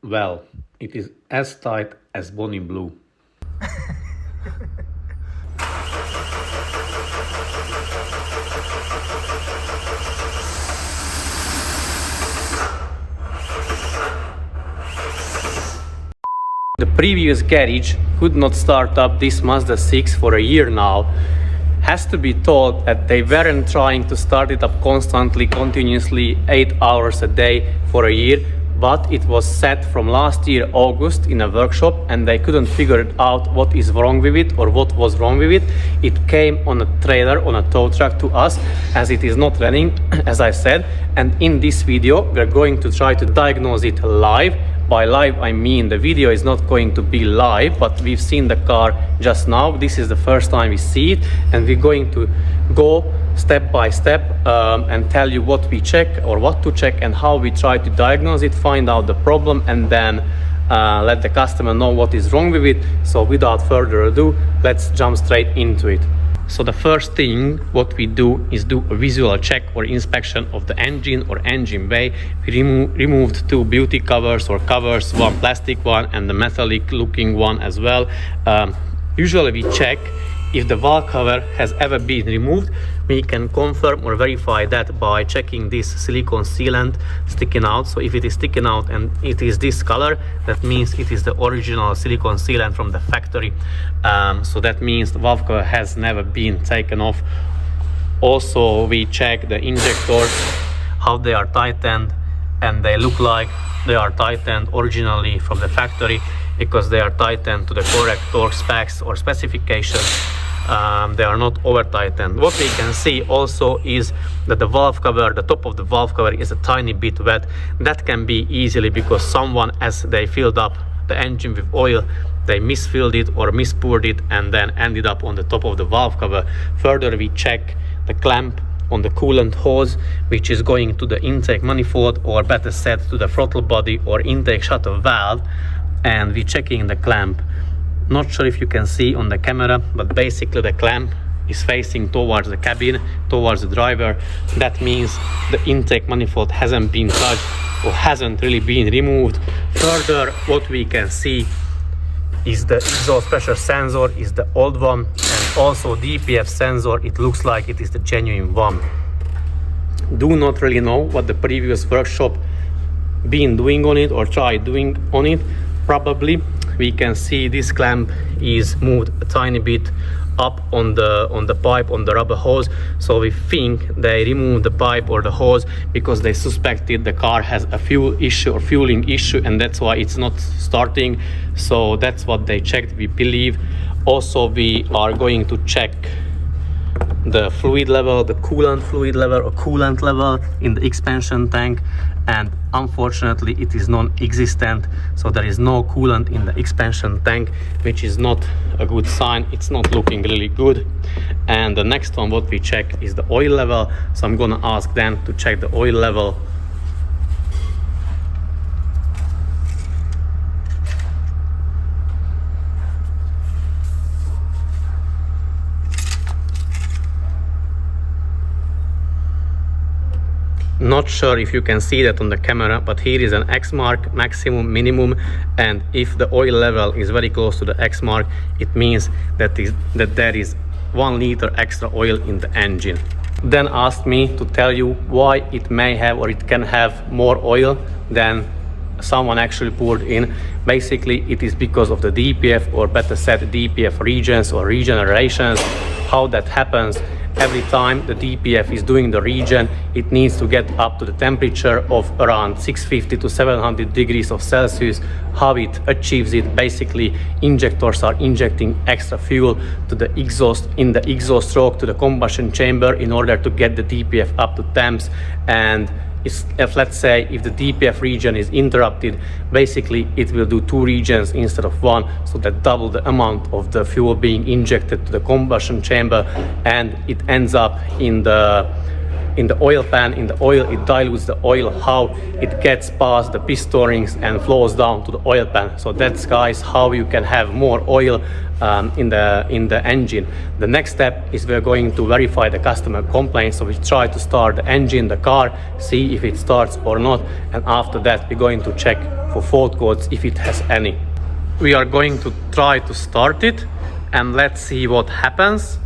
Well, it is as tight as Bonnie Blue. The previous garage could not start up this Mazda 6 for a year now. Has to be told that they weren't trying to start it up constantly, continuously, 8 hours a day for a year, but it was set from last year August in a workshop and they couldn't figure it out what is wrong with it or what was wrong with it. It came on a trailer, on a tow truck to us, as it is not running, as I said, and in this video we're going to try to diagnose it live. By live I mean the video is not going to be live, but we've seen the car just now. This is the first time we see it, and we're going to go step by step and tell you what we check or what to check and how we try to diagnose it, find out the problem, and then let the customer know what is wrong with it. So without further ado, let's jump straight into it. So the first thing what we do is do a visual check or inspection of the engine or engine bay. We removed two beauty covers or covers, one plastic one and the metallic looking one as well. Usually we check if the valve cover has ever been removed. We can confirm or verify that by checking this silicone sealant sticking out. So if it is sticking out and it is this color, that means it is the original silicone sealant from the factory. So that means the valve cover has never been taken off. Also we check the injectors, how they are tightened, and they look like they are tightened originally from the factory because they are tightened to the correct torque specs or specifications. They are not over tightened. What we can see also is that the valve cover, the top of the valve cover is a tiny bit wet. That can be easily because someone, as they filled up the engine with oil, they misfilled it or mispoured it and then ended up on the top of the valve cover. Further we check the clamp on the coolant hose, which is going to the intake manifold, or better said to the throttle body or intake shutter valve, and we're checking the clamp. Not sure if you can see on the camera, but basically the clamp is facing towards the cabin, towards the driver. That means the intake manifold hasn't been touched or hasn't really been removed. Further, what we can see is the exhaust pressure sensor is the old one, and also DPF sensor, it looks like it is the genuine one. Do not really know what the previous workshop been doing on it or tried doing on it. Probably we can see this clamp is moved a tiny bit up on the pipe, on the rubber hose. So we think they removed the pipe or the hose because they suspected the car has a fuel issue or fueling issue, and that's why it's not starting. So that's what they checked, we believe. Also we are going to check the fluid level, the coolant fluid level or coolant level in the expansion tank, and unfortunately it is non-existent. So there is no coolant in the expansion tank, which is not a good sign. It's not looking really good. And the next one what we check is the oil level. So I'm gonna ask them to check the oil level. Not sure if you can see that on the camera, but here is an X mark, maximum, minimum, and if the oil level is very close to the X mark, it means that there is 1 liter extra oil in the engine. Then asked me to tell you why it may have or it can have more oil than someone actually poured in. Basically it is because of the DPF, or better said DPF regions or regenerations. How that happens: every time the DPF is doing the regen, it needs to get up to the temperature of around 650 to 700 degrees of Celsius. How it achieves it: basically injectors are injecting extra fuel to the exhaust, in the exhaust stroke to the combustion chamber, in order to get the DPF up to temps. And if let's say if the DPF region is interrupted, basically it will do 2 regions instead of 1, so that double the amount of the fuel being injected to the combustion chamber, and it ends up in the oil pan. In the oil, it dilutes the oil, how it gets past the piston rings and flows down to the oil pan. So that's, guys, how you can have more oil in the engine. The next step is we're going to verify the customer complaint. So we try to start the engine, the car, see if it starts or not, and after that we're going to check for fault codes if it has any. We are going to try to start it and let's see what happens.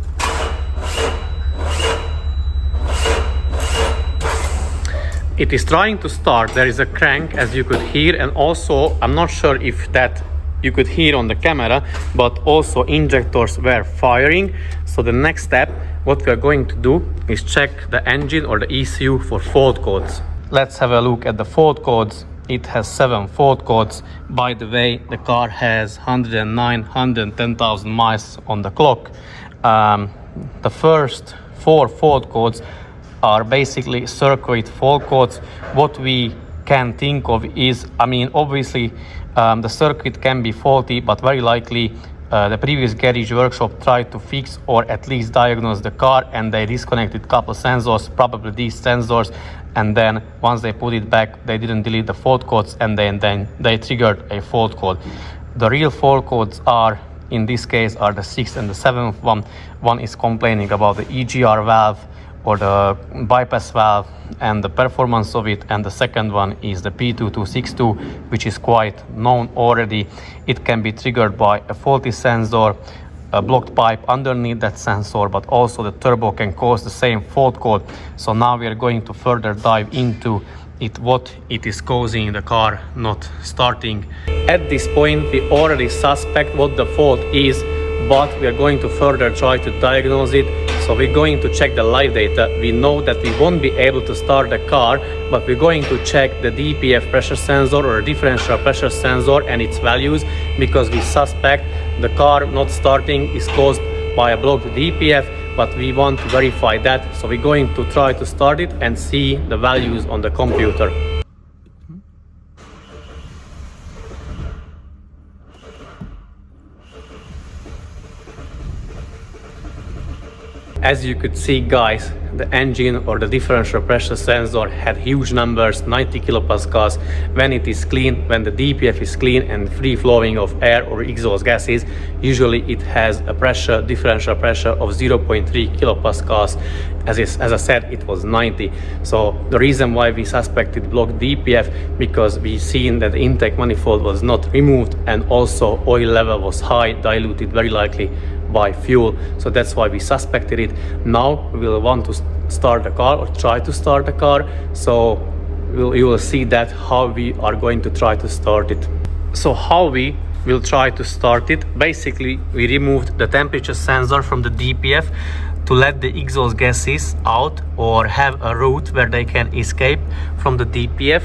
It is trying to start. There is a crank, as you could hear, and also I'm not sure if that you could hear on the camera, but also injectors were firing. So the next step, what we are going to do is check the engine or the ECU for fault codes. Let's have a look at the fault codes. It has 7 fault codes. By the way, the car has 110,000 miles on the clock. The first 4 fault codes are basically circuit fault codes. What we can think of is, obviously the circuit can be faulty, but very likely the previous garage workshop tried to fix or at least diagnose the car, and they disconnected a couple sensors, probably these sensors, and then once they put it back, they didn't delete the fault codes, and then they triggered a fault code. The real fault codes are, in this case, are the 6th and the 7th one. One is complaining about the EGR valve or the bypass valve and the performance of it, and the second one is the P2262, which is quite known already. It can be triggered by a faulty sensor, a blocked pipe underneath that sensor, but also the turbo can cause the same fault code. So now we are going to further dive into it, what it is causing the car not starting. At this point we already suspect what the fault is, but we are going to further try to diagnose it. So we're going to check the live data. We know that we won't be able to start the car, but we're going to check the DPF pressure sensor or differential pressure sensor and its values, because we suspect the car not starting is caused by a blocked DPF, but we want to verify that. So we're going to try to start it and see the values on the computer. As you could see, guys, the engine or the differential pressure sensor had huge numbers, 90 kilopascals. When it is clean, when the DPF is clean and free flowing of air or exhaust gases, usually it has a pressure, differential pressure of 0.3 kilopascals. As I said, it was 90. So the reason why we suspected blocked DPF, because we seen that the intake manifold was not removed and also oil level was high, diluted very likely by fuel. So that's why we suspected it. Now we will want to start the car or try to start the car. So you will see that how we are going to try to start it. So how we will try to start it, basically we removed the temperature sensor from the DPF to let the exhaust gases out or have a route where they can escape from the DPF.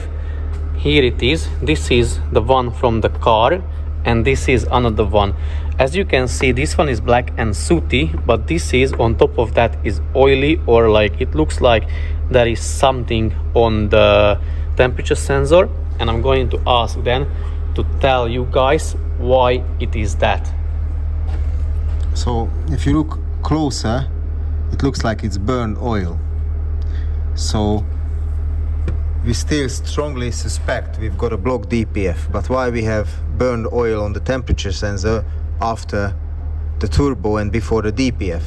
Here it is. This is the one from the car and this is another one. As you can see, this one is black and sooty, but this is on top of that is oily, or like it looks like there is something on the temperature sensor, and I'm going to ask then to tell you guys why it is that. So if you look closer, it looks like it's burned oil. So we still strongly suspect we've got a blocked DPF, but why we have burned oil on the temperature sensor after the turbo and before the DPF?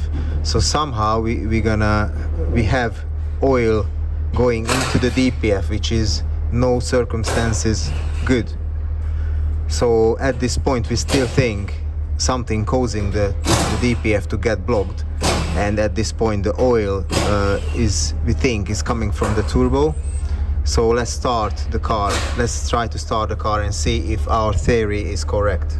So somehow we have oil going into the DPF, which is no circumstances good. So at this point we still think something causing the DPF to get blocked, and at this point the oil we think is coming from the turbo. So let's start the car. Let's try to start the car and see if our theory is correct.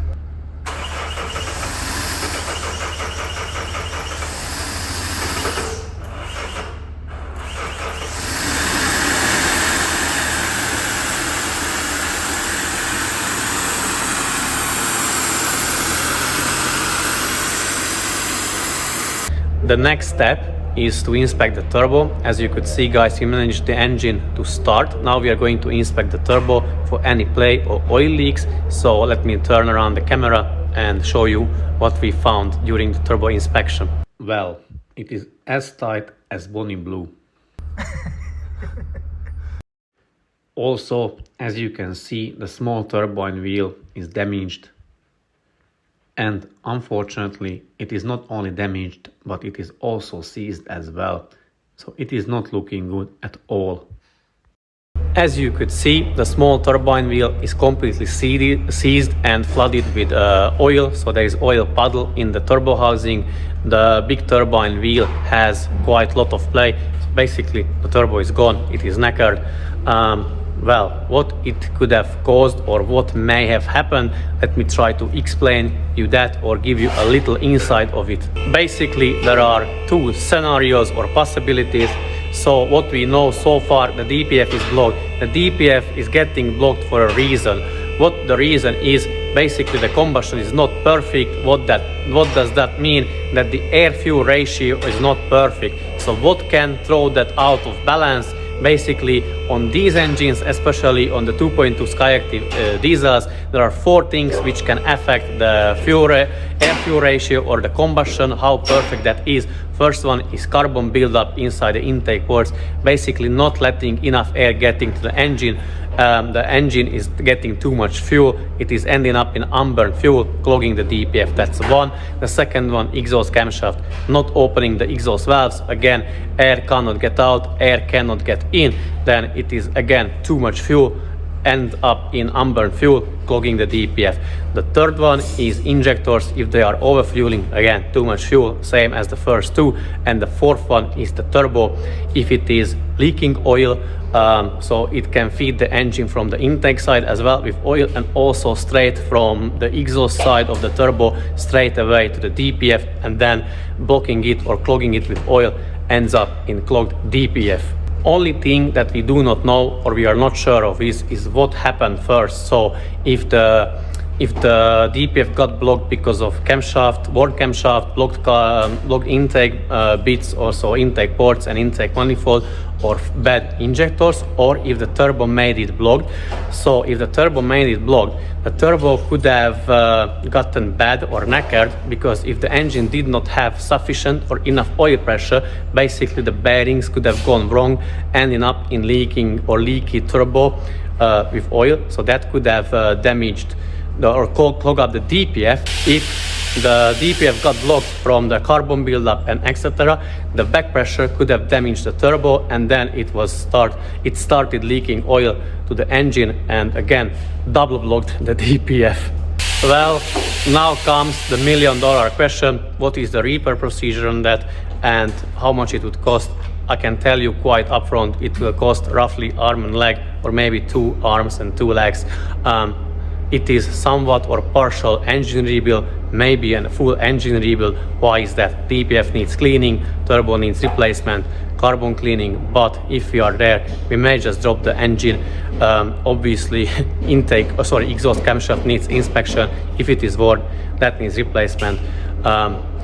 The next step is to inspect the turbo. As you could see, guys, we managed the engine to start. Now we are going to inspect the turbo for any play or oil leaks. So let me turn around the camera and show you what we found during the turbo inspection. Well, it is as tight as Bonnie Blue. Also, as you can see, the small turbine wheel is damaged. And unfortunately, it is not only damaged, but it is also seized as well. So it is not looking good at all. As you could see, the small turbine wheel is completely seized and flooded with oil, so there is oil puddle in the turbo housing. The big turbine wheel has quite a lot of play. So basically, the turbo is gone, it is knackered. Well, what it could have caused or what may have happened, let me try to explain you that or give you a little insight of it. Basically, there are two scenarios or possibilities. So what we know so far, the DPF is blocked. The DPF is getting blocked for a reason. What the reason is, basically the combustion is not perfect. What does that mean? That the air-fuel ratio is not perfect. So what can throw that out of balance? Basically, on these engines, especially on the 2.2 Skyactiv diesels, there are four things which can affect the air-fuel ratio or the combustion, how perfect that is. First one is carbon buildup inside the intake ports, basically not letting enough air getting to the engine. The engine is getting too much fuel, it is ending up in unburned fuel, clogging the DPF. That's one. The second one, exhaust camshaft, not opening the exhaust valves. Again, air cannot get out, air cannot get in, then it is again too much fuel, end up in unburned fuel, clogging the DPF. The third one is injectors, if they are overfueling, again too much fuel, same as the first two. And the fourth one is the turbo, if it is leaking oil, so it can feed the engine from the intake side as well with oil, and also straight from the exhaust side of the turbo straight away to the DPF, and then blocking it or clogging it with oil ends up in clogged DPF. Only thing that we do not know or we are not sure of is what happened first. So if the DPF got blocked because of camshaft, worn camshaft, blocked intake bits, also intake ports and intake manifold, or bad injectors, or if the turbo made it blocked. So if the turbo made it blocked, the turbo could have gotten bad or knackered, because if the engine did not have sufficient or enough oil pressure, basically the bearings could have gone wrong, ending up in leaking or leaky turbo with oil. So that could have damaged or clog up the DPF. If the DPF got blocked from the carbon buildup and etc., the back pressure could have damaged the turbo, and then it started leaking oil to the engine, and again double blocked the DPF. Well, now comes the $1 million question: what is the repair procedure on that and how much it would cost? I can tell you quite upfront, it will cost roughly arm and leg, or maybe 2 arms and 2 legs. It is somewhat or partial engine rebuild, maybe a full engine rebuild. Why is that? DPF needs cleaning, turbo needs replacement, carbon cleaning, but if we are there, we may just drop the engine. Obviously, exhaust camshaft needs inspection. If it is worn, that needs replacement.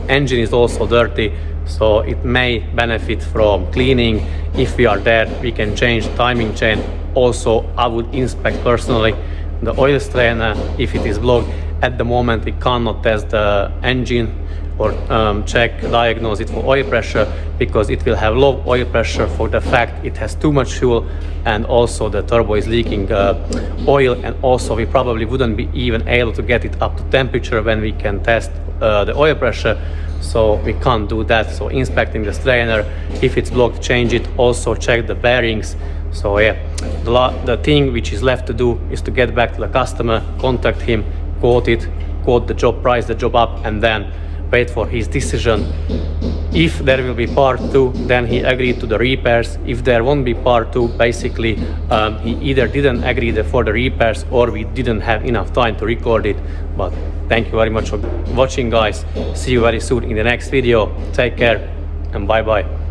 Engine is also dirty, so it may benefit from cleaning. If we are there, we can change timing chain. Also, I would inspect personally the oil strainer if it is blocked. At the moment, we cannot test the engine or diagnose it for oil pressure, because it will have low oil pressure for the fact it has too much fuel, and also the turbo is leaking oil, and also we probably wouldn't be even able to get it up to temperature when we can test the oil pressure. So we can't do that. So inspecting the strainer, if it's blocked, change it. Also check the bearings. So yeah, the thing which is left to do is to get back to the customer, contact him, quote the job, price the job up, and then wait for his decision. If there will be part 2, then he agreed to the repairs. If there won't be part 2, basically he either didn't agree for the repairs, or we didn't have enough time to record it. But thank you very much for watching, guys. See you very soon in the next video. Take care and bye bye.